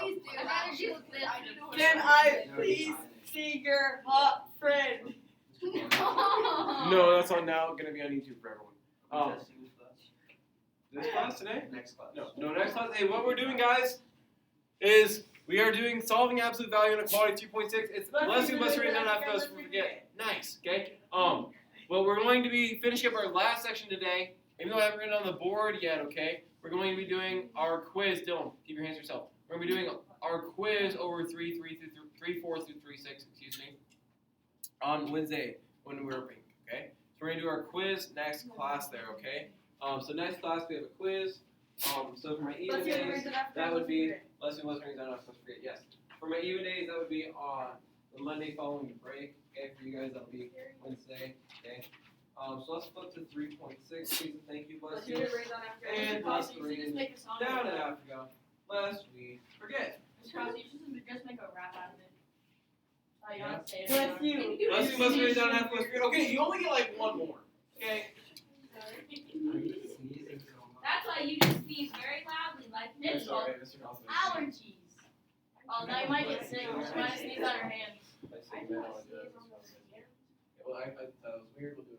Please do. I'd rather do this. Can I please see your hot friend? No, that's on now going to be on YouTube for everyone. This class today? Next class. No, next class. Hey, what we're doing, guys, is we are doing solving absolute value inequality 2.6. It's less you must read down after us forget. Nice, okay? Well, we're going to be finishing up our last section today. Even though I haven't written it on the board yet, okay? We're going to be doing our quiz. Dylan, keep your hands to yourself. We're going to be doing our quiz over 3, 4 through 3, 6, excuse me, on Wednesday when we're working, okay? So we're going to do our quiz next class there, okay? So next class we have a quiz. So for my even days, that would be, let's do let's bring it down, let's forget, yes. For my even days, that would be on the Monday following the break, okay? For you guys, that'll be Wednesday, okay? So let's flip to 3.6, please and thank you, bless you. And bless the rain down in Africa, lest we forget. Charles, you should just make a rap out of it. Oh, you don't say it Bless anymore. you. Bless you, bless the rain down in Africa, lest we forget. Okay, you only get like one more, okay? That's why you just sneeze very loudly, like That's this. alright, Mr. Nelson. Allergies. Oh, now you might get sick. You might sneeze on your hands. I say no, I do. Well, I thought it was weird, we'll do it.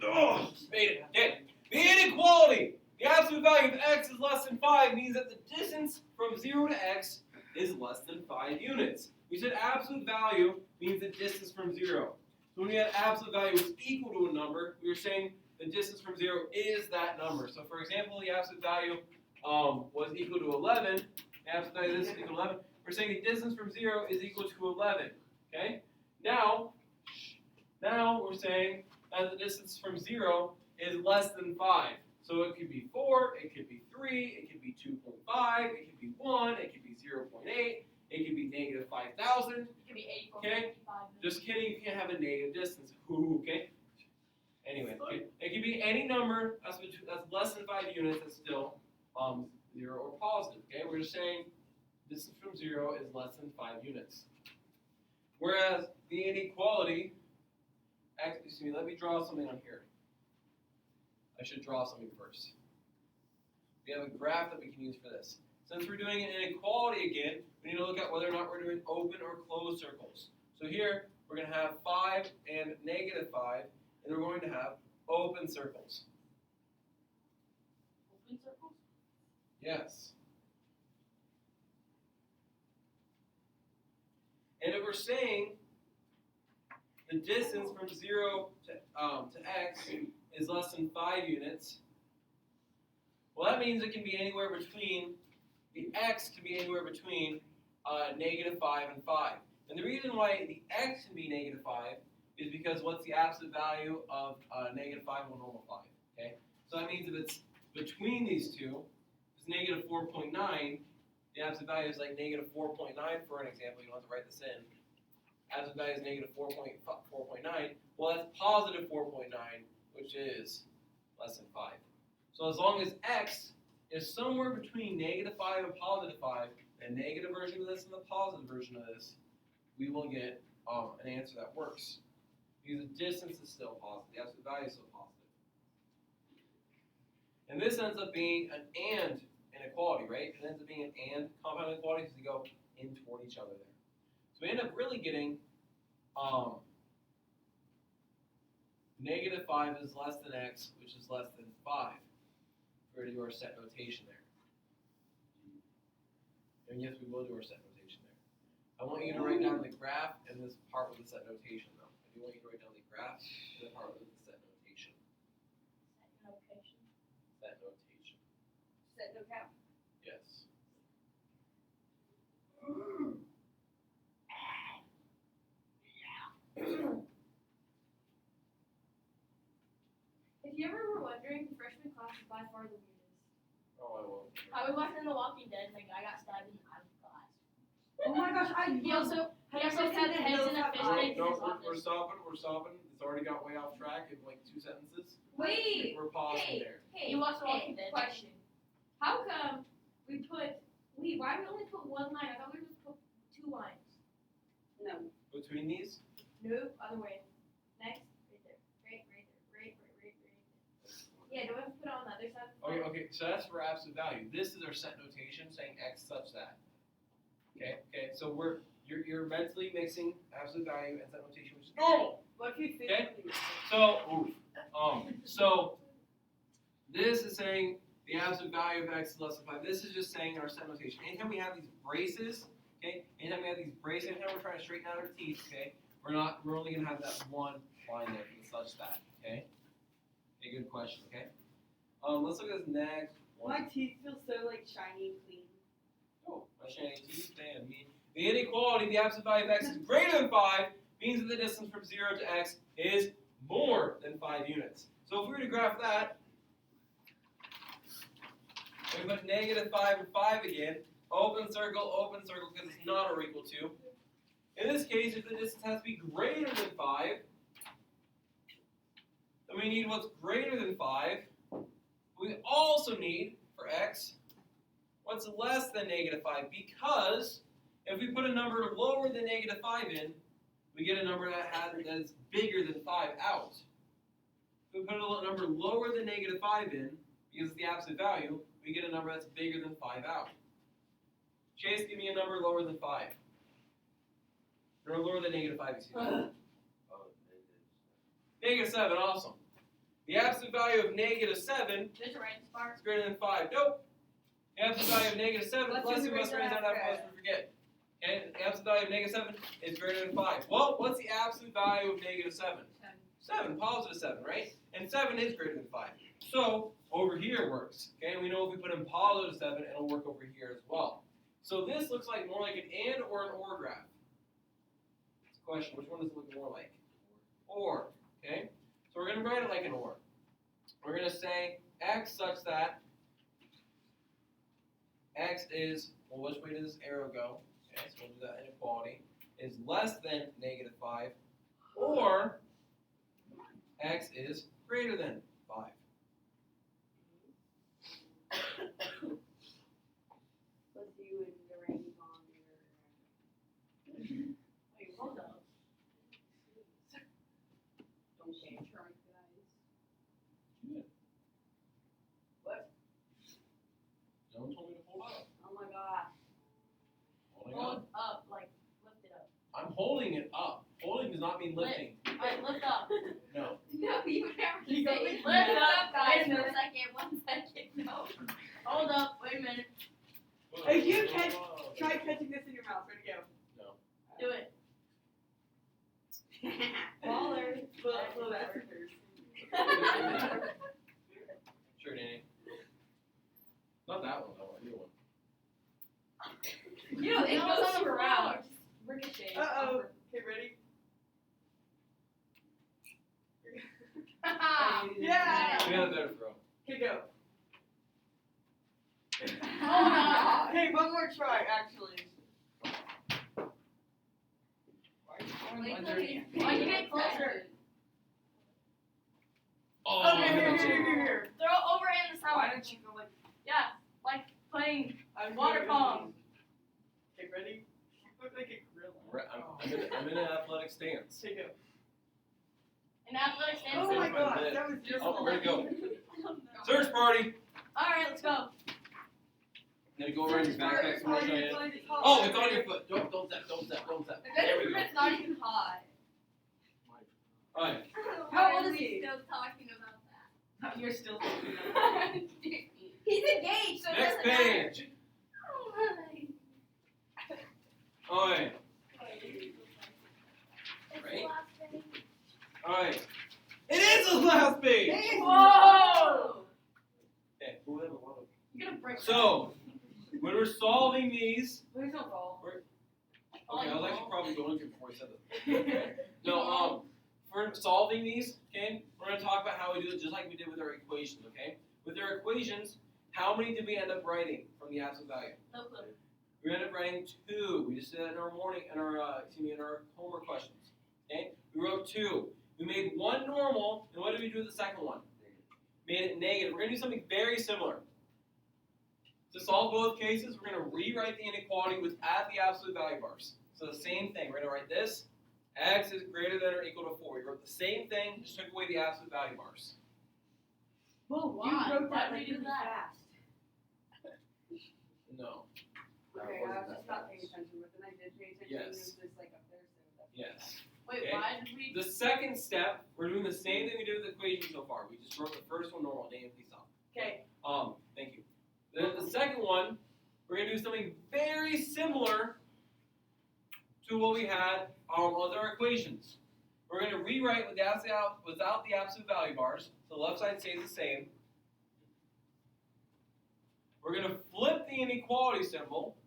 Oh, made it. Okay. The inequality. The absolute value of x is less than 5 means that the distance from 0 to x is less than 5 units. We said absolute value means the distance from 0. So when we had absolute value was equal to a number, we were saying the distance from 0 is that number. So for example, the absolute value was equal to 11. The absolute value of this is equal to 11. We're saying the distance from 0 is equal to 11. Okay? Now we're saying that the distance from 0 is less than 5. So it could be 4, it could be 3, it could be 2.5, it could be 1, it could be 0.8, it could be negative 5,000. It could be 84, Okay. 55. Just kidding, you can't have a negative distance. Ooh, okay? Anyway, okay. It could be any number that's less than 5 units that's still 0 or positive. Okay, we're just saying distance from 0 is less than 5 units. Whereas the inequality, excuse me, let me draw something on here. I should draw something first. We have a graph that we can use for this. Since we're doing an inequality again, we need to look at whether or not we're doing open or closed circles. So here, we're going to have 5 and negative 5, and we're going to have open circles. Open circles? Yes. And if we're saying the distance from 0 to x is less than 5 units, well, that means it can be anywhere between, the x can be anywhere between negative 5 and 5. And the reason why the x can be negative 5 is because what's the absolute value of negative 5 and normal 5? Okay? So that means if it's between these two, if it's negative 4.9, the absolute value is like negative 4.9 for an example. You don't have to write this in. Absolute value is negative 4.9. Well, that's positive 4.9, which is less than 5. So as long as x is somewhere between negative 5 and positive 5, the negative version of this and the positive version of this, we will get an answer that works. Because the distance is still positive. The absolute value is still positive. And this ends up being an and inequality, right? It ends up being an and compound inequality because they go in toward each other there. So we end up really getting negative 5 is less than x, which is less than 5. We're going to do our set notation there. And yes, we will do our set notation there. I want you to write down the graph and this part with the set notation, though. I do want you to write down the graph and the part with the set notation. Location. Set notation. Set no cap. Yes. If you ever were wondering, freshman class is by far the weirdest. Oh, I will. I was watching The Walking Dead and the guy got stabbed in the eye with glass. Oh my gosh, He also had heads in a fish tank in his We're office. stopping. It's already got way off track in like 2 sentences. Wait. We're pausing there. Hey. You watched The Walking Dead? Question. How come we put? Why we only put one line? I thought we would put 2 lines. No. Between these, No, other way. Next. Right there. Right there. Yeah, do we have to put it on the other side? Okay, so that's for absolute value. This is our set notation saying x such that. Okay, so you're mentally mixing absolute value and set notation, which is normal. What if you think Okay. something is So this is saying the absolute value of x is less than 5. This is just saying our set notation. Anytime we have these braces, okay, anytime we're trying to straighten out our teeth, okay, we're only gonna have that one line there for the such that, okay? Okay, good question, okay? Let's look at this next one. My teeth feel so like shiny and clean. Oh, my shiny teeth, damn me. The inequality, the absolute value of x is greater than 5, means that the distance from 0 to x is more than 5 units. So if we were to graph that, we put -5 and 5 again, open circle, because it's not or equal to. In this case, if the distance has to be greater than 5, then we need what's greater than 5. We also need, for x, what's less than -5, because if we put a number lower than -5 in, we get a number that is bigger than 5 out. If we put a number lower than -5 in, because it's the absolute value, we get a number that's bigger than 5 out. Chase, give me a number lower than 5. Or lower than -5, excuse me. -7, awesome. The absolute value of -7 There's a random spark. is greater than 5. Nope. The absolute value of -7, Let's plus do we the must raise that reason up, lest we forget. Okay, the absolute value of -7 is greater than 5. Well, what's the absolute value of -7? 7, positive 7, right? And 7 is greater than 5. So, over here works. Okay, we know if we put in positive 7, it'll work over here as well. So this looks like more like an and or an or graph. It's a question, which one does it look more like? Or, okay? So we're going to write it like an or. We're going to say x such that x is, well, which way does this arrow go? Okay, so we'll do that inequality. Is less than -5, or x is greater than 5. Let's see when the rain's on Wait, hold up. Don't change right, guys. No one told me to hold up. Oh my god. Holding Hold up. up, like, lift it up. I'm holding it up. Holding does not mean lifting. Alright, lift up. No. No, you would never You say go lift lift it up, up, guys, wait a for a minute. second, 1 second, no. Hold up, wait a minute. If you catch- Try catching this in your mouth. Ready to go. Do it. Baller. Well, that's embarrassing. Sure, Danny. Not that one, though. A new one. You know, it No, it's goes on the around. floor. Ricochet. Uh-oh. Okay, ready? Yeah. We got a better throw. Okay, go. Hold on. Okay, one more try, actually. Why you get closer? Oh, Okay, here. Throw it over in the Why side. don't you go like Yeah, like playing I'm water here. pong. Okay, ready? Look like a gorilla. I'm in an athletic stance. Okay, go. An athletic stance. Oh my my god, bed. that was just Oh, where'd it go? No. Search party! Alright, let's go. Gonna go around your backpack so much I am. Oh, Oh, it's on your foot. Don't step. There we go. It's not even hot. Alright. How old Why are is we he? still talking about that? You're still thinking about it. He's engaged, so it Next doesn't matter. page. Alright. It's Right. the last thing. Alright. It is the last page! Whoa! Okay, whoever wanted. You're gonna break So, when we're solving these, Please don't fall. okay, I was actually probably going to before I said this. No, for solving these, okay, we're going to talk about how we do it just like we did with our equations, okay? With our equations, how many did we end up writing from the absolute value? No clue. We ended up writing 2. We just did that in our in our homework questions. Okay? We wrote 2. We made one normal, and what did we do with the second one? Made it negative. We're going to do something very similar. To solve both cases, we're going to rewrite the inequality with add the absolute value bars. So the same thing. We're going to write this. X is greater than or equal to 4. We wrote the same thing, just took away the absolute value bars. Well, Why? you wrote Why that would like you do really that? fast. No. Okay, I was just not paying attention, but then I did pay attention. Yes. And it was just like up there, so that's Yes. Wait, Okay. why did we? The second step, we're doing the same thing we did with the equation so far. We just wrote the first one normal, name, peace out. Okay. Thank you. The second one, we're gonna do something very similar to what we had with our equations. We're gonna rewrite without the absolute value bars, so the left side stays the same. We're gonna flip the inequality symbol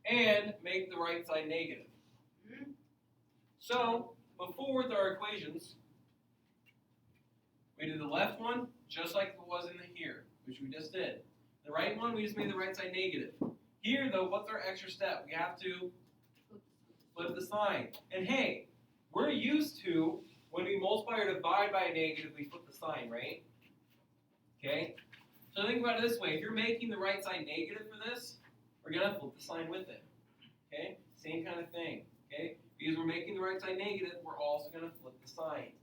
and make the right side negative. So, before with our equations, we did the left one just like it was in the here, which we just did. The right one, we just made the right side negative. Here, though, what's our extra step? We have to flip the sign. And hey, we're used to, when we multiply or divide by a negative, we flip the sign, right? Okay? So think about it this way. If you're making the right side negative for this, we're going to flip the sign with it. Okay? Same kind of thing. Okay? Because we're making the right side negative, we're also going to flip the sign.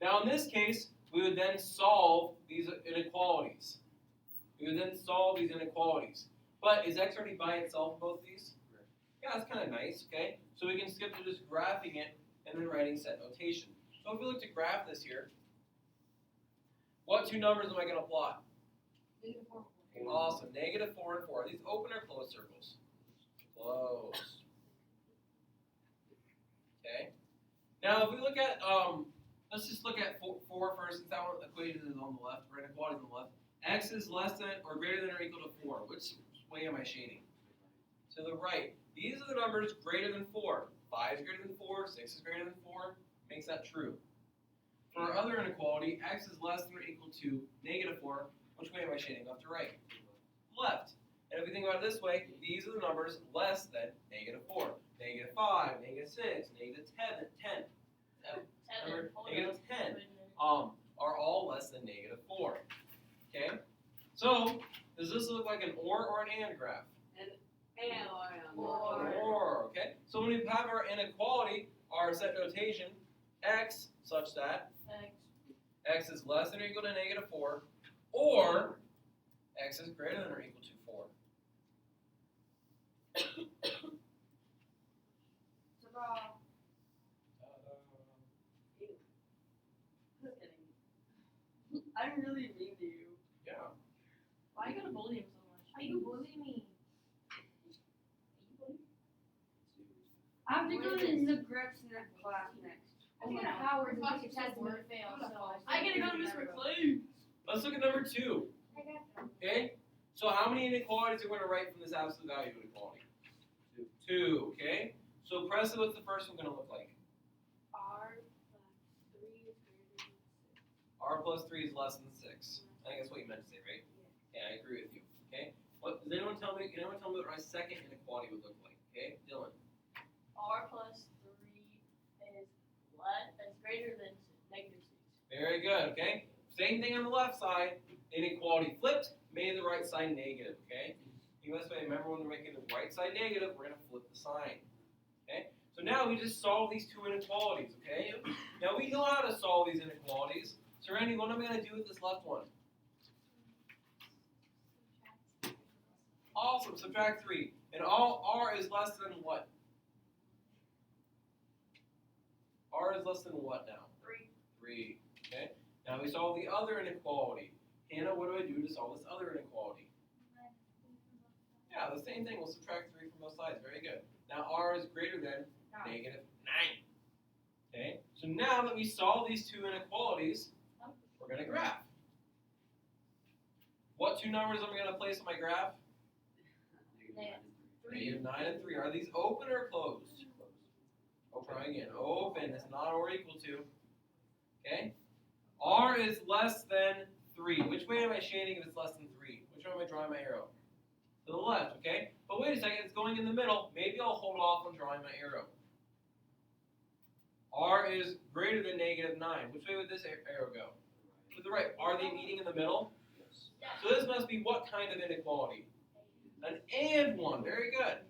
Now in this case, we would then solve these inequalities. We would then solve these inequalities. But is x already by itself in both these? Yeah, that's kind of nice, okay? So we can skip to just graphing it and then writing set notation. So if we look to graph this here, what two numbers am I going to plot? Awesome, -4 and 4. Are these open or closed circles? Closed. Okay. Now if we look at, let's just look at 4 first, since that one equation is on the left, or inequality is on the left. X is less than or greater than or equal to 4. Which way am I shading? To the right. These are the numbers greater than 4. 5 is greater than 4, 6 is greater than 4, makes that true. For our other inequality, x is less than or equal to -4. Which way am I shading? Left or right? Left. And if we think about it this way, these are the numbers less than -4. -5, -6, -10, number -10 are all less than -4. Okay? So, does this look like an or an and graph? Or, okay? So when we have our inequality, our set notation, x such that x is less than or equal to -4, or x is greater than or equal to 4. I'm really mean to you. Yeah. Why you gotta bully him so much? Are you bullying me? I have to go to the Gretchen class next. I think at Howard, we take a test and we fail, so. I gotta go to Miss McLean. Let's look at number 2. I got them. Okay? So how many inequalities are we going to write from this absolute value inequality? 2. Okay? So Presley, what's the first one going to look like? R plus 3 is less than 6. I think that's what you meant to say, right? Yeah, I agree with you. Okay? What does anyone tell me? Can anyone tell me what my second inequality would look like? Okay, Dylan. R plus 3 is greater than -6. Very good. Okay. Same thing on the left side. Inequality flipped, made the right side negative. Okay. You must remember when we're making the right side negative, we're gonna flip the sign. Okay. So now we just solve these two inequalities. Okay. Now we know how to solve these inequalities. So Randy, what am I gonna do with this left one? Awesome. Subtract 3. And all R is less than what? R is less than what now? 3. Okay. Now we solve the other inequality. Hannah, what do I do to solve this other inequality? Yeah, the same thing. We'll subtract 3 from both sides. Very good. Now R is greater than -9. Okay. So now that we solve these two inequalities, we're going to graph. What two numbers am I going to place on my graph? -9 and 3. Are these open or closed? Try again. Open. It's not or equal to. Okay. R is less than 3. Which way am I shading if it's less than 3? Which way am I drawing my arrow? To the left, okay? But wait a second, it's going in the middle. Maybe I'll hold off on drawing my arrow. R is greater than -9. Which way would this arrow go? To the right. Are they meeting in the middle? So this must be what kind of inequality? An and one. Very good.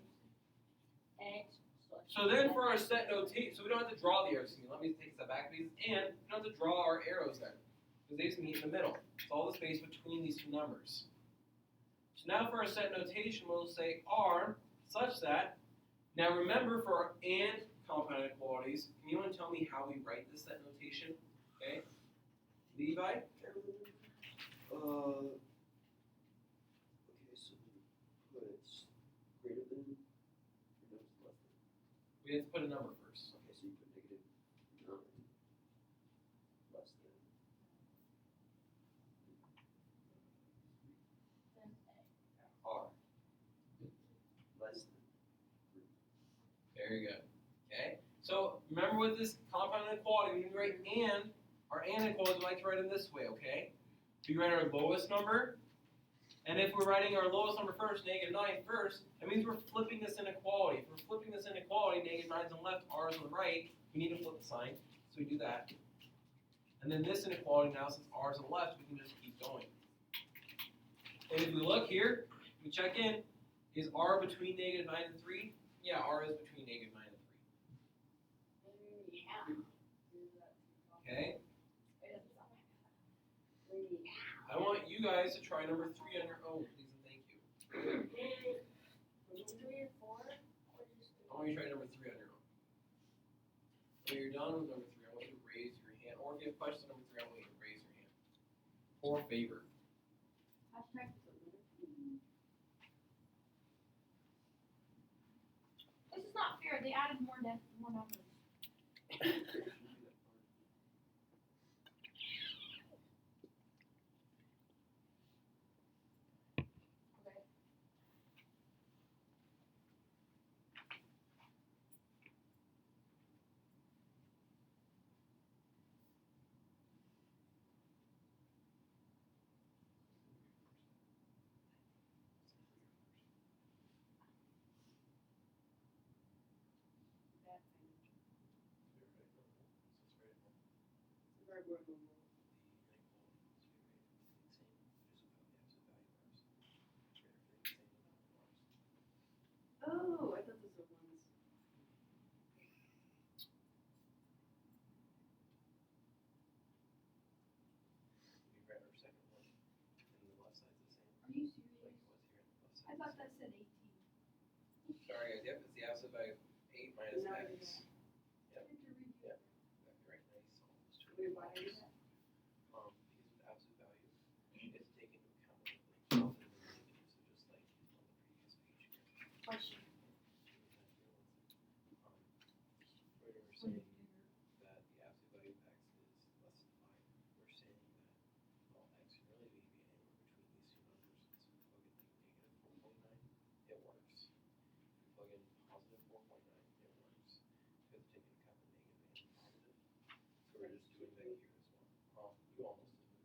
X plus So then for our set notation, so we don't have to draw the arrows. Let me take a step back, please. And we don't have to draw our arrows then, because they just meet in the middle. It's all the space between these two numbers. So now for our set notation, we'll say R such that. Now remember for our and compound inequalities, can anyone tell me how we write this set notation? Okay, Levi. Okay, so we put greater than or no, it's less than. We have to put a number first. Okay, so you put negative 9 less than. R less than 3. Very good. Okay. So remember with this compound inequality, when we write and, our and inequality, we like to write it this way, okay? We write our lowest number, and if we're writing our lowest number first, negative 9 first, that means we're flipping this inequality. If we're flipping this inequality, negative 9 is on the left, R is on the right, we need to flip the sign, so we do that. And then this inequality now, since R is on the left, we can just keep going. And if we look here, we check in, is R between negative 9 and 3? Yeah, R is between negative 9 and 3. Okay? I want you guys to try number 3 on your own, please and thank you. I want you to try number 3 on your own. When you're done with number 3, I want you to raise your hand. Or if you have questions on number 3, I want you to raise your hand. For favor. This is not fair. They added more numbers. Oh, I thought those were ones. We read our second one, and the left side's the same. Are you Like serious? it was here, and the left I side. thought that said 18. Sorry guys, yep, it's the absolute value of 8 minus No, x. yeah. Yep. I have to redo Yep. it. Exactly right. Nice. Almost two. Wait, why is that? Because with absolute value, it's taken into account like positive and negative, so just like on the previous page here. Question. Where we're saying that the absolute value of x is less than 5, we're saying that, well, x can really be anywhere between these two numbers. So if we plug in negative 4.9, it works. If we plug in positive 4.9, it works. We have to take into account the negative and positive. So we're just doing that here as well. You almost did.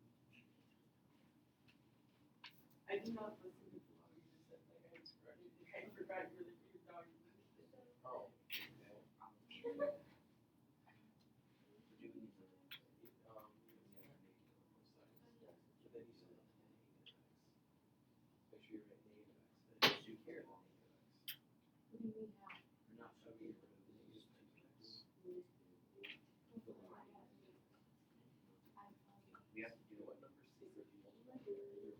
I did not listen to what you just said. Like, I forgot you were the cute dog. Oh, okay. We're doing But then you said negative x. Make sure you write negative x. Then you do care about negative x. What do you mean how? we're not showing you Get rid of the negative x. we have to do What number is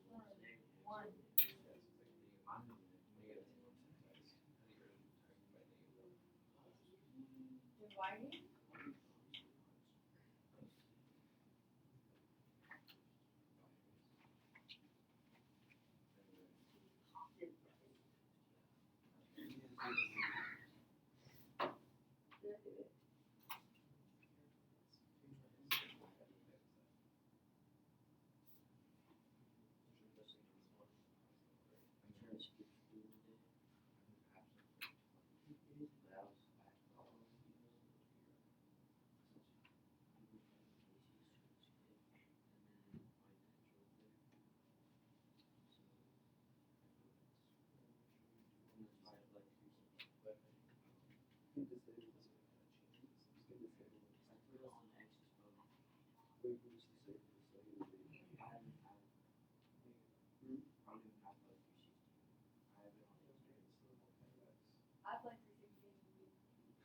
secret? One. Yes, it's like negative I'm doing negative 2.6x. How do you get rid of times by negative 1? Dividing? I'm trying to skip school today. I'm absent for 20 days, but I was back all of you know. I'd like 360 days a week.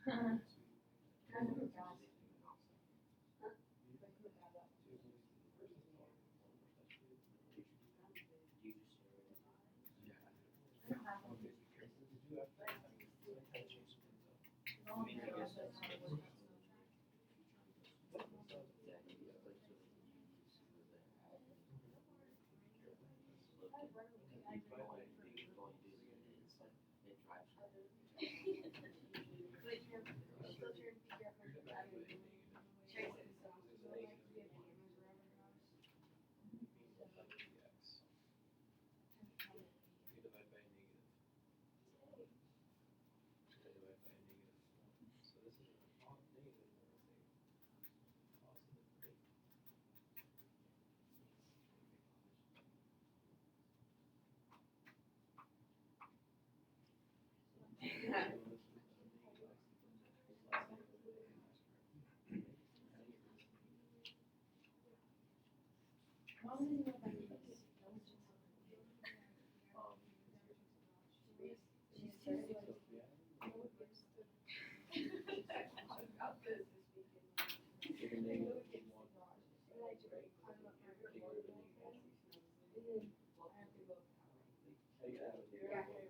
look at, you can divide by negative, all you do is it drives. But you're still trying to figure out how to Divide by negative. trace it. You divide by negative. You divide by negative 1. So this is a negative, let's say, positive 3. Give a negative 1. Take rid of a negative. Take it out of the divide.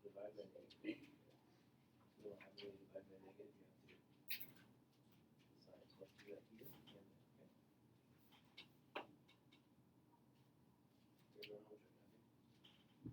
Divide by negative. You don't have to divide by negative, you have to decide. So let's do that here and there, okay? Here's our number check, okay?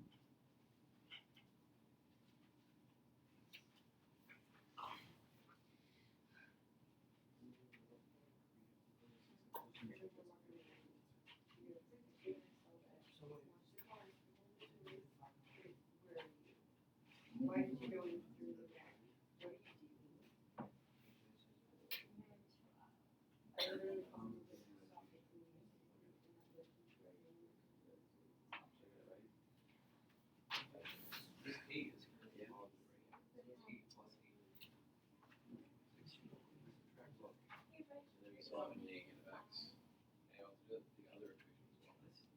Why did you go in through the back? What did you do? I literally called him and stopped it from me. This 8 is currently positive right here. 8 plus 8. 16. Subtract what? And then we still have a negative x. Okay, I'll do the other equation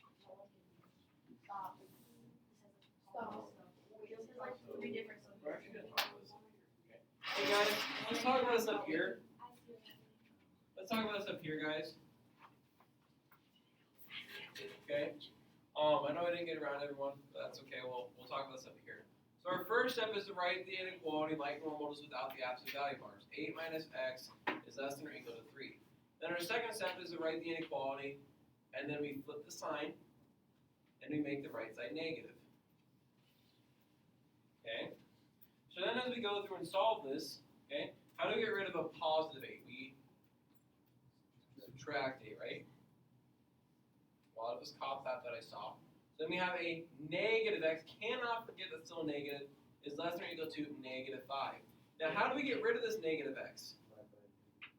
as well. Stop. Stop. This is like 3 different We're actually gonna talk about this up here, okay? Hey guys, let's talk about this up here. Let's talk about this up here, guys. Okay. I know I didn't get around everyone, but that's okay. We'll talk about this up here. So our first step is to write the inequality like normal, just without the absolute value bars. 8 minus x is less than or equal to 3. Then our second step is to write the inequality, and then we flip the sign, and we make the right side negative. Okay. So then as we go through and solve this, okay, how do we get rid of a positive 8? We subtract 8, right? A lot of us caught that I saw. So then we have a negative x, cannot forget that's still negative, is less than or equal to negative 5. Now how do we get rid of this negative x?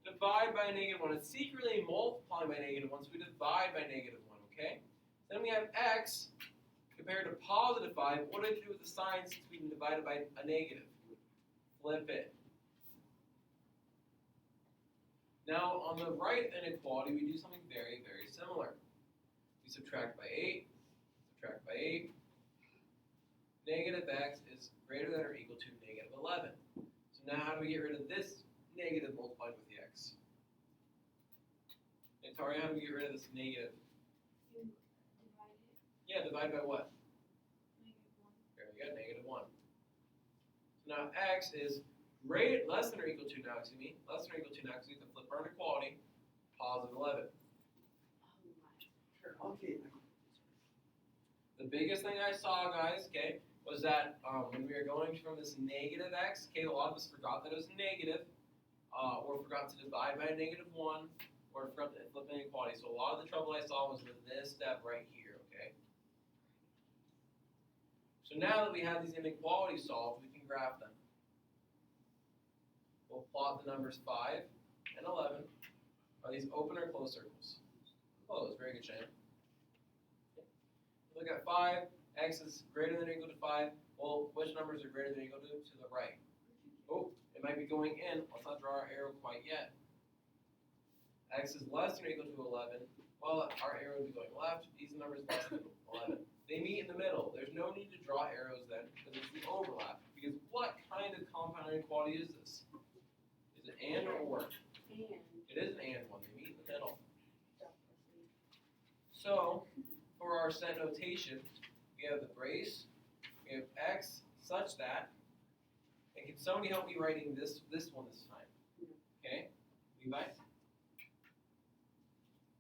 Divide by negative 1. It's secretly multiplying by negative 1, so we divide by negative 1, okay? Then we have x compared to positive 5. What do I do with the sign since we can divide it by a negative? Flip it. Now on the right inequality, we do something very, very similar. We subtract by 8, subtract by 8. Negative x is greater than or equal to negative 11. So now how do we get rid of this negative multiplied with the x? Victoria, how do we get rid of this negative? Yeah, divide by what? There we go, negative 1. So now x is less than or equal to now, excuse me, less than or equal to now, because we have to flip our inequality, positive 11. Okay. The biggest thing I saw, guys, okay, was that when we were going from this negative x, okay, a lot of us forgot that it was negative, or forgot to divide by a negative 1, or forgot to flip inequality. So a lot of the trouble I saw was with this step right here, okay? So now that we have these inequalities solved, we can graph them. We'll plot the numbers 5 and 11. Are these open or closed circles? Closed, very good, Shannon. Look at 5, x is greater than or equal to 5. Well, which numbers are greater than or equal to the right? Oh, it might be going in. Let's not draw our arrow quite yet. X is less than or equal to 11. Well, our arrow would be going left. These numbers less than 11. They meet in the middle. There's no need to draw arrows then, because it's the overlap. Because what kind of compound inequality is this? Is it and or? It is an and one. They meet in the middle. So, for our set notation, we have the brace, we have x such that, and can somebody help me writing this one this time? Okay, Levi?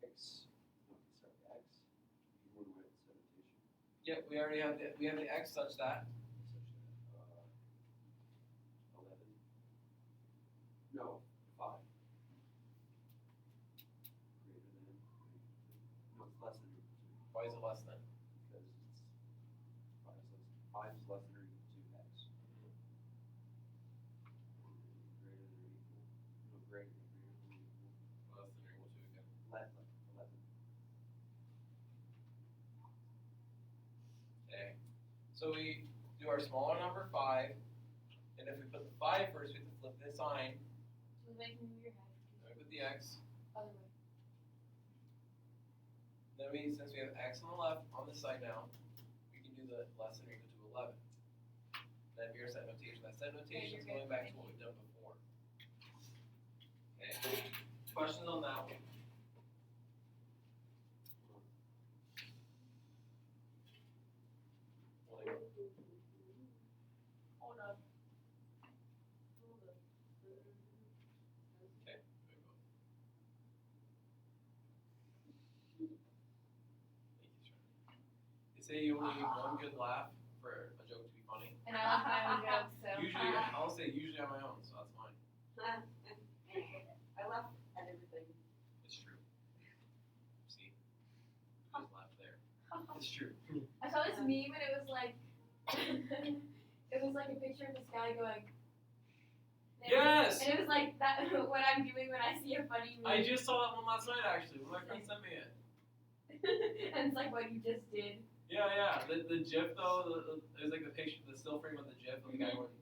X. No, sorry, X. You want to write sanitation. Yep, we already have the X such that. Such that, 11. No, 5. Greater than. No, it's less than or equal to. Why is it less than? Because it's 5 is less than or equal to X. Greater than or equal. No, greater than or equal. Less than or equal to again. 11. Okay. So we do our smaller number 5, and if we put the 5 first, we have to flip this sign. So make me move your head. Then we put the X. Other way. Then since we have X on the left on this side now, we can do the less than or equal to 11. That'd be our set notation. That set notation is going back to what we've done before. Okay. Questions on that one? Well, Hold up. okay. There we go. Thank you, Sharon. They say you only need one good laugh for a joke to be funny. And I left my own joke, so. Usually, I'll say usually on my own, so that's fine. I laugh at everything. It's true. See? Just laugh there. It's true. I saw this meme and it was like, it was like a picture of this guy going. Yes! And it was like that. What I'm doing when I see a funny meme. I just saw that one last night actually. One of my friends sent me it. And it's like what you just did. Yeah. The GIF though, it was like the picture, the still frame of the GIF of the guy went.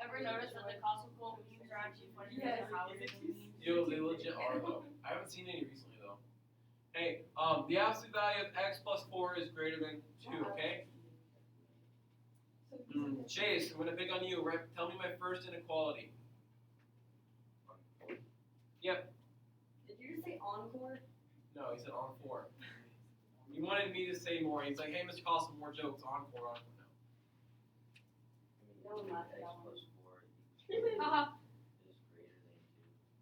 Ever notice that the Costco memes are actually funnier Yes. than the Howard memes? Yo, they legit are though. I haven't seen any recently though. Hey, the absolute value of x plus 4 is greater than 2. Okay. Chase, I'm gonna pick on you. Right? Tell me my first inequality. Yep. Did you just say encore? No, he said on 4. He wanted me to say more. He's like, hey, Mr. Costa, more jokes. Encore. No. No one laughed at X that one. plus 4 Haha. is greater than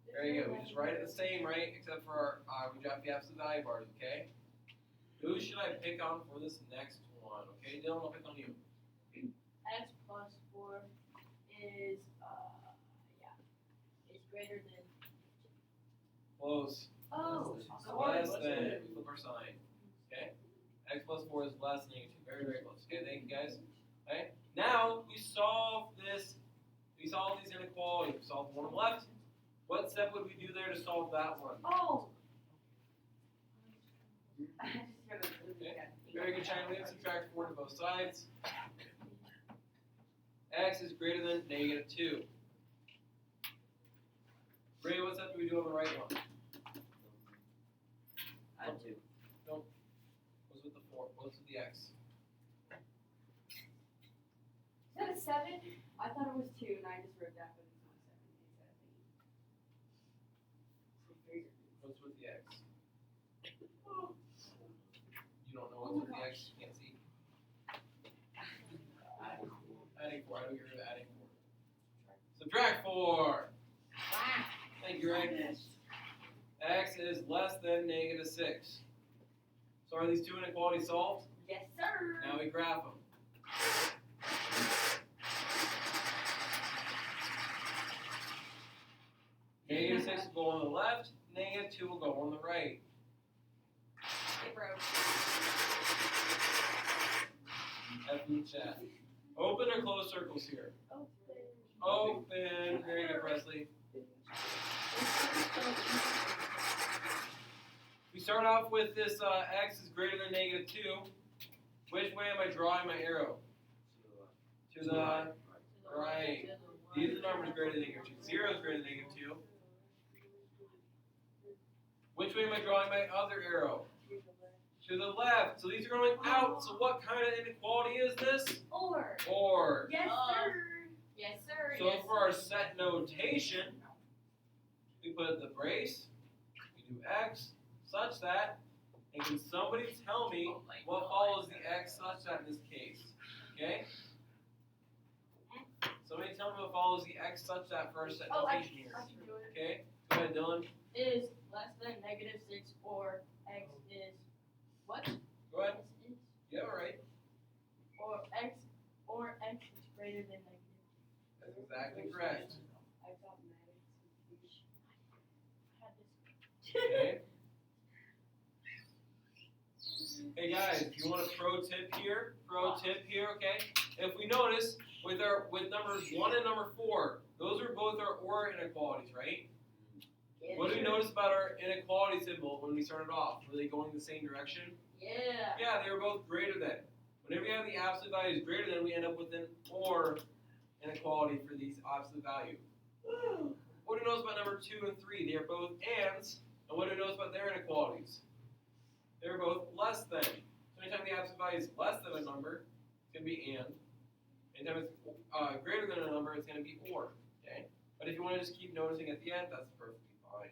2. There you go. We just write it the same, right? Except for we drop the absolute value bars, okay? Who should I pick on for this next one? Okay, Dylan, I'll pick on you. X plus 4 is is greater than. Close. Oh. Less than. We flip our sign. Okay? X plus 4 is less than -2. Very, very close. Okay, thank you guys. Okay? Now we solve this. We solve these inequalities. We solve the one on the left. What step would we do there to solve that one? Oh. Very good, China. We have to subtract 4 to both sides. X is greater than -2. Ray, what step do we do on the right one? Add 2. What's with the 4? What's with the X? Is that a 7? I thought it was 2, and I just wrote that, but it's not 7. It's What's with the X? You don't know what's with the X? You can't see? Adding 4. How do we get rid of adding 4? Subtract 4! Thank you, Ray. X is less than -6. So are these two inequalities solved? Yes, sir. Now we graph them. -6 will go on the left, -2 will go on the right. It broke. F in the chat. Open or close circles here? Open. Very good, Presley. We start off with this x is greater than -2. Which way am I drawing my arrow? To the right. These are the numbers greater than -2. 0 is greater than -2. Which way am I drawing my other arrow? To the left. So these are going out. So what kind of inequality is this? Or. Or. Yes, sir. Yes, sir. So yes, for our set notation, we put the brace, we do x such that, and can somebody tell me what follows the x such that in this case? Okay? Somebody tell me alpha follows the x such that for our set Oh, I notation here. can do it. Okay, go ahead, Dylan. Is less than -6 or x is what? Go ahead. X is You have it right. or x is greater than negative. That's exactly correct. I thought mathematics. I had this. Okay. Hey guys, if you want a pro tip here, okay? If we notice with numbers 1 and number 4, those are both our OR inequalities, right? What do we notice about our inequality symbol when we started off? Were they going the same direction? Yeah. Yeah, they were both greater than. Whenever you have the absolute values greater than, we end up with an OR inequality for these absolute value. What do we notice about number 2 and 3? They are both ands. And what do we notice about their inequalities? They're both less than. So anytime the absolute value is less than a number, it's going to be and. Anytime it's greater than a number, it's going to be or. Okay? But if you want to just keep noticing at the end, that's perfectly fine.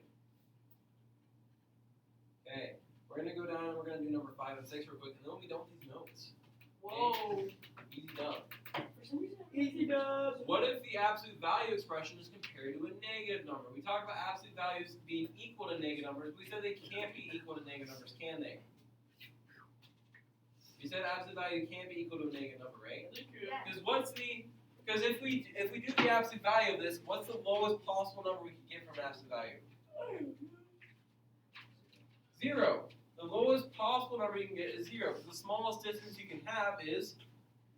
Okay, we're going to go down and we're going to do number 5 and 6 real quick, and then we'll be done with these notes. Whoa. Easy done. For some reason. Easy dub. What if the absolute value expression is compared to a negative number? We talked about absolute values being equal to negative numbers. We said they can't be equal to negative numbers, can they? We said absolute value can't be equal to a negative number, right? Yeah. Because if we do the absolute value of this, what's the lowest possible number we can get from an absolute value? 0. The lowest possible number you can get is 0. The smallest distance you can have is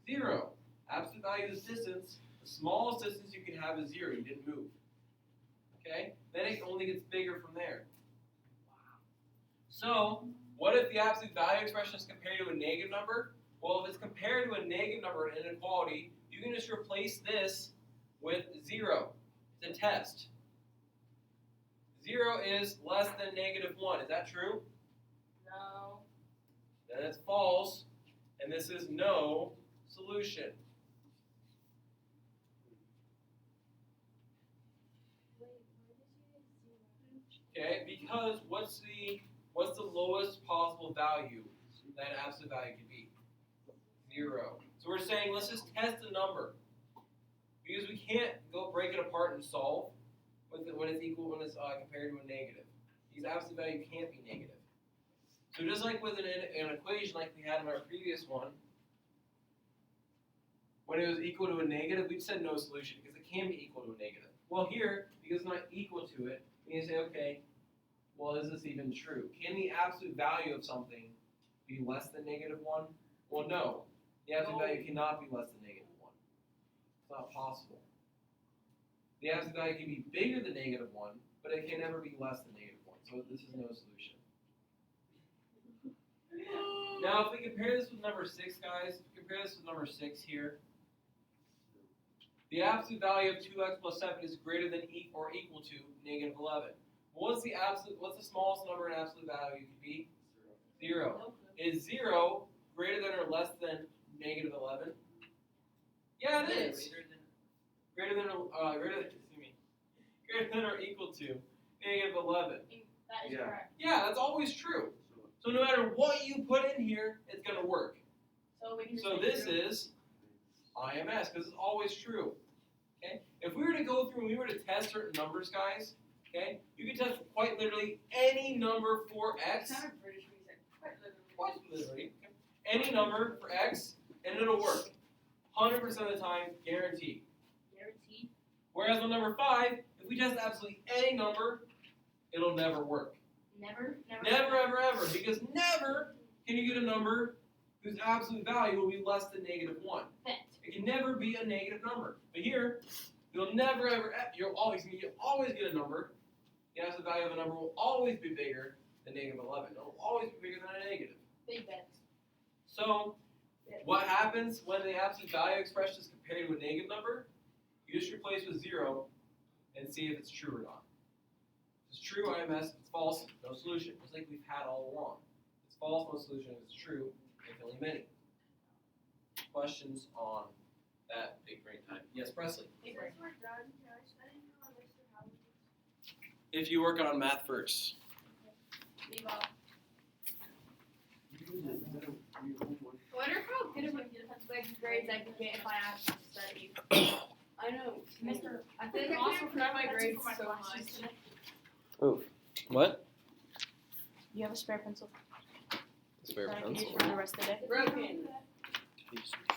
0. Absolute value is distance. The smallest distance you can have is 0. You didn't move. Okay? Then it only gets bigger from there. So, what if the absolute value expression is compared to a negative number? Well, if it's compared to a negative number in inequality, you can just replace this with 0. It's a test. 0 is less than -1. Is that true? No. Then it's false, and this is no solution. Okay, because what's the lowest possible value that an absolute value could be? 0. So we're saying let's just test a number. Because we can't go break it apart and solve when it's equal when it's compared to a negative. Because absolute value can't be negative. So just like with an equation like we had in our previous one, when it was equal to a negative, we said no solution because it can be equal to a negative. Well here, because it's not equal to it, we need to say, okay, well, is this even true? Can the absolute value of something be less than -1? Well, no. The absolute value cannot be less than -1. It's not possible. The absolute value can be bigger than -1, but it can never be less than -1. So this is no solution. Now, if we compare this with number 6, guys, compare this with number 6 here. The absolute value of 2x plus 7 is greater than or equal to -11. What's the smallest number in absolute value could be? 0. Is 0 greater than or less than -11? Yeah, it is. Greater than or equal to -11. That is correct. Yeah, that's always true. So no matter what you put in here, it's gonna work. So we can just So say this 0. is IMS because it's always true. Okay? If we were to go through and we were to test certain numbers, guys, okay, you can test quite literally any number for x. It's kind of British when you say quite literally. Quite literally. Okay? Any number for x, and it'll work. 100% of the time, guaranteed. Guaranteed. Whereas on number 5, if we test absolutely any number, it'll never work. Never. Never, ever, ever. Because never can you get a number whose absolute value will be less than -1. Bet. It can never be a negative number. But here, you'll never, ever, you'll always get a number. The absolute value of a number will always be bigger than -11. It will always be bigger than a negative. Big bet. So, what happens when the absolute value expression is compared to a negative number? You just replace with 0 and see if it's true or not. If it's true, IMS. If it's false, no solution. Just like we've had all along. If it's false, no solution. If it's true, infinitely many. Questions on that big brain time? Yes, Presley. Big bet. we're done, can I study a list of houses? If you work on math first. Leave off. I wonder how good of a grades I could get if I actually studied. I know. I think I also forgot my grades so much. What? You have a spare pencil Spare that I can use pencil. for the rest of the day? Broken.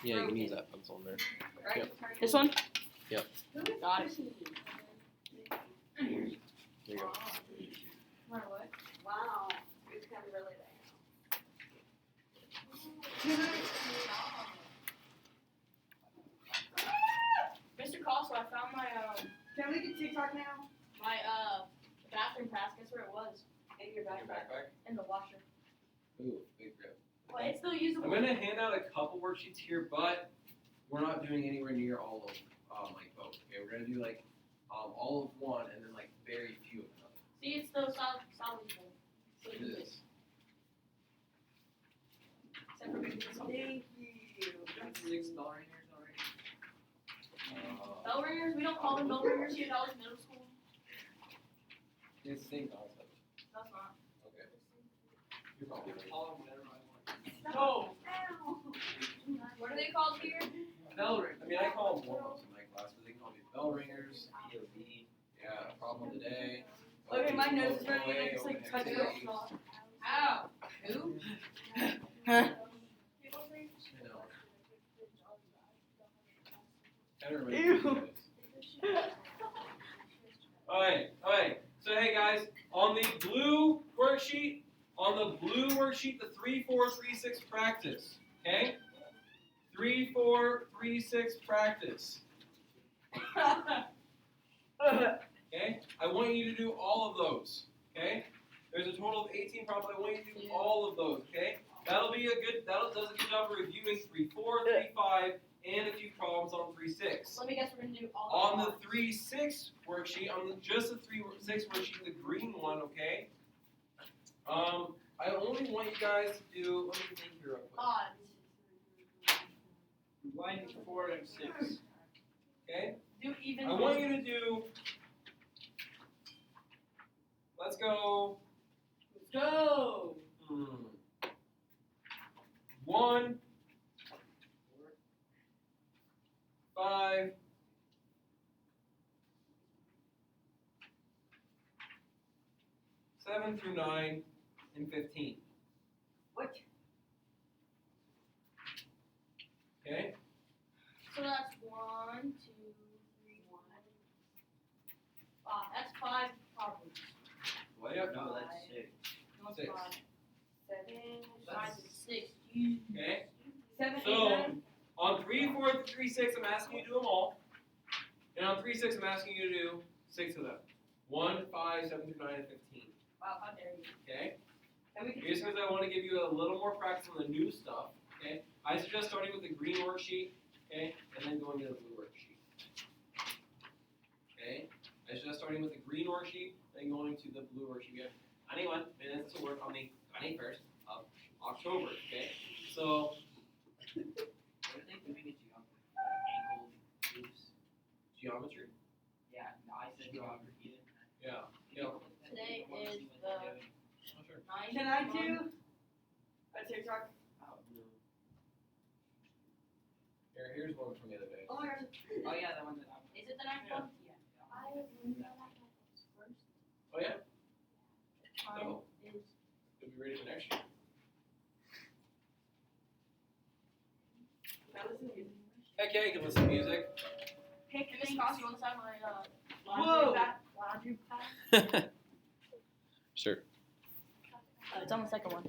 Yeah, you can use that pencil in there. Right? This one? Yep. Got it. There you go. What? Wow. It's kind of really there. Mr. Costo, I found my Can we get TikTok now? my bathroom pass. Guess where it was? In your Your backpack. backpack. In the washer. Ooh, big rip. Well, it's still I'm usable. gonna hand out a couple worksheets here, but we're not doing anywhere near all of like both. Okay, we're gonna do like all of one and then like very few of another. See, it's still salvageable. So It use it. is. Except for maybe this one. Thank you. That's $6 here already. Bell ringers? We don't call them bell ringers here at Dallas Middle School. It's the same concept. That's not. Okay. You're probably right. Call them whatever I want. No. What are they called here? Bell ring. I mean, I call them warm-ups in my class, but they call me bell ringers. POV. Yeah, problem of the day. Okay, my nose is Open running and I way, just open like touch hex it. days. Ow. Who? You know. I don't remember who it is. Alright, so hey guys, on the blue worksheet, the 3, 4, 3, 6 practice, okay? 3, 4, 3, 6 practice, okay? I want you to do all of those, okay? There's a total of 18 problems, I want you to do all of those, okay? That does a good job of reviewing 3, 4, 3, 5, and a few problems on 3, 6. Let me guess, we're gonna do all On the the 3, 6 worksheet, just the 3, 6 worksheet, the green one, okay? I only want you guys to do, let me think here real quick. odds. Line 4 and 6. Okay? Do even. I want you to do, let's go, Let's go. 1, 5, 7 through 9, and 15. What? Okay? So that's 1, 2, 3, 4. That's 5 problems. Well, yep. No, that's 6. No, it's 6. 5. 7. 5 is 6. Okay? 7, 8, So, 9. on 3, 4, 3, 6, I'm asking you to do them all. And on 3, 6, I'm asking you to do 6 of them. 1, 5, 7 through 9, and 15. Wow, how dare you. Okay? And we can Just because I want to give you a little more practice on the new stuff. Okay? I suggest starting with the green worksheet. Okay? And then going to the blue worksheet. Okay? I suggest starting with the green worksheet, then going to the blue worksheet. We have 21 minutes to work on the 21st of October. Okay? So, What are they doing at geography? Angled proofs? geometry. Yeah, no, I said geography. Yeah. Today is the Oh, sure. 9th. Can I do a TikTok? Oh, no. Here's one from the other day. Oh my gosh. Oh, yeah, the one that I Is it the 9th one? Yeah. I learned that first. Oh, yeah? Time Oh. is. You'll be ready for next year. Now listen to you. Heck yeah, you can listen to music. Hey, Miss Cost, you want to sign my Whoa. laundry pad? Sure. It's on the second one.